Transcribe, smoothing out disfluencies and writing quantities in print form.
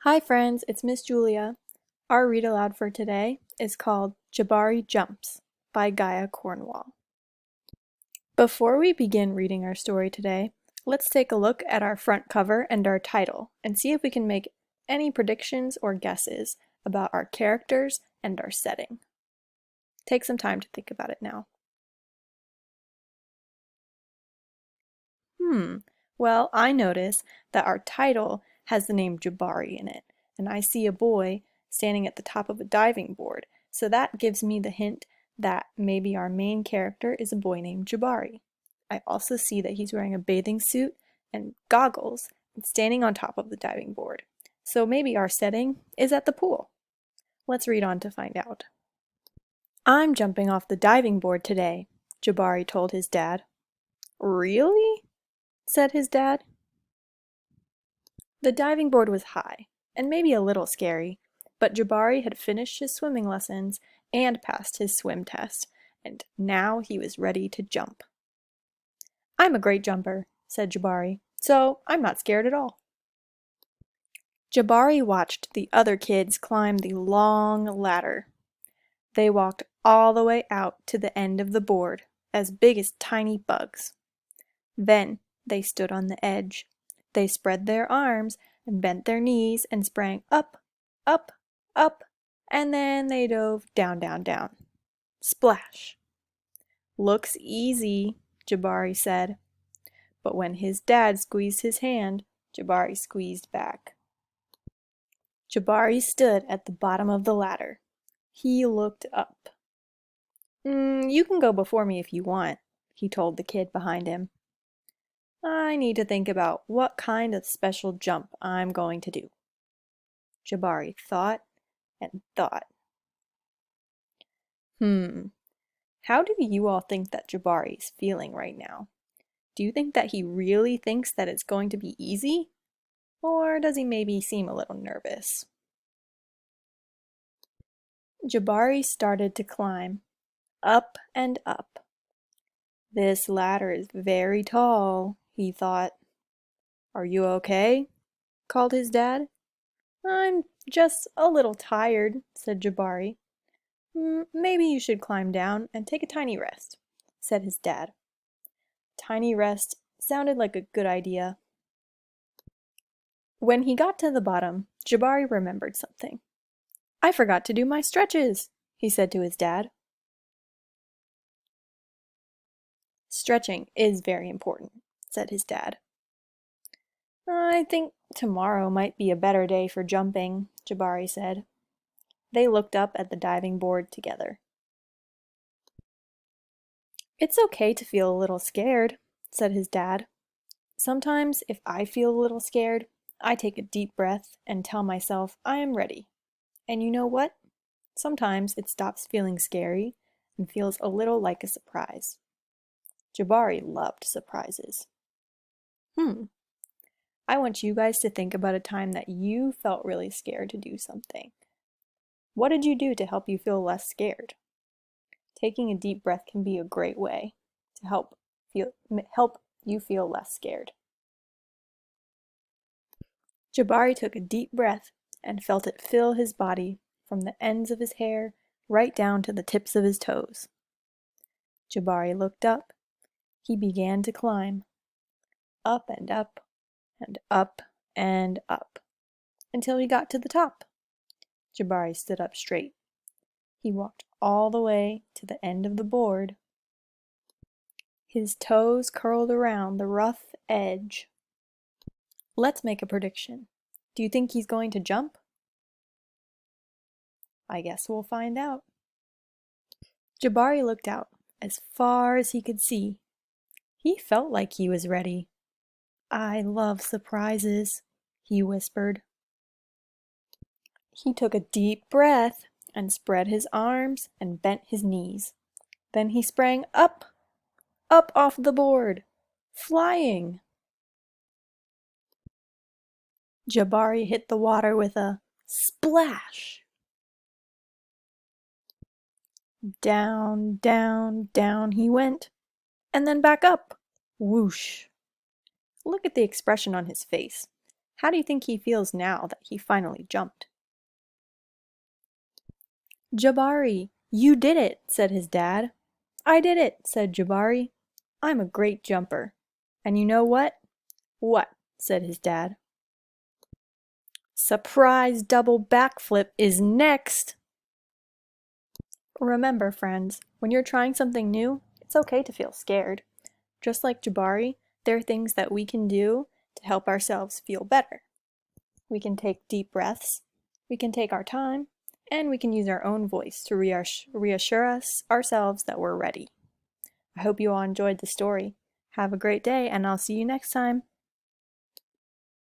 Hi friends, it's Miss Julia. Our read aloud for today is called Jabari Jumps by Gaia Cornwall. Before we begin reading our story today, let's take a look at our front cover and our title and see if we can make any predictions or guesses about our characters and our setting. Take some time to think about it now. Well, I notice that our title has the name Jabari in it, and I see a boy standing at the top of a diving board, so that gives me the hint that maybe our main character is a boy named Jabari. I also see that he's wearing a bathing suit and goggles and standing on top of the diving board, so maybe our setting is at the pool. Let's read on to find out. "I'm jumping off the diving board today," Jabari told his dad. "Really?" said his dad. The diving board was high, and maybe a little scary, but Jabari had finished his swimming lessons and passed his swim test, and now he was ready to jump. "I'm a great jumper," said Jabari, "so I'm not scared at all." Jabari watched the other kids climb the long ladder. They walked all the way out to the end of the board, as big as tiny bugs. Then they stood on the edge. They spread their arms and bent their knees and sprang up, up, up, and then they dove down, down, down. Splash! "Looks easy," Jabari said. But when his dad squeezed his hand, Jabari squeezed back. Jabari stood at the bottom of the ladder. He looked up. You can go before me if you want," he told the kid behind him. "I need to think about what kind of special jump I'm going to do." Jabari thought and thought. How do you all think that Jabari's feeling right now? Do you think that he really thinks that it's going to be easy? Or does he maybe seem a little nervous? Jabari started to climb, up and up. "This ladder is very tall," he thought. "Are you okay?" called his dad. "I'm just a little tired," said Jabari. "Maybe you should climb down and take a tiny rest," said his dad. Tiny rest sounded like a good idea. When he got to the bottom, Jabari remembered something. "I forgot to do my stretches," he said to his dad. "Stretching is very important," said his dad. "I think tomorrow might be a better day for jumping," Jabari said. They looked up at the diving board together. "It's okay to feel a little scared," said his dad. "Sometimes if I feel a little scared, I take a deep breath and tell myself I am ready. And you know what? Sometimes it stops feeling scary and feels a little like a surprise." Jabari loved surprises. I want you guys to think about a time that you felt really scared to do something. What did you do to help you feel less scared? Taking a deep breath can be a great way to help you feel less scared. Jabari took a deep breath and felt it fill his body from the ends of his hair right down to the tips of his toes. Jabari looked up. He began to climb. Up and up and up and up until he got to the top. Jabari stood up straight. He walked all the way to the end of the board. His toes curled around the rough edge. Let's make a prediction. Do you think he's going to jump? I guess we'll find out. Jabari looked out as far as he could see. He felt like he was ready. "I love surprises," he whispered. He took a deep breath and spread his arms and bent his knees. Then he sprang up, up off the board, flying. Jabari hit the water with a splash. Down, down, down he went, and then back up. Whoosh. Look at the expression on his face. How do you think he feels now that he finally jumped? "Jabari, you did it," said his dad. "I did it," said Jabari. "I'm a great jumper." "And you know what?" "What?" said his dad. "Surprise double backflip is next!" Remember, friends, when you're trying something new, it's okay to feel scared. Just like Jabari, there are things that we can do to help ourselves feel better. We can take deep breaths, we can take our time, and we can use our own voice to reassure us ourselves that we're ready. I hope you all enjoyed the story. Have a great day, and I'll see you next time.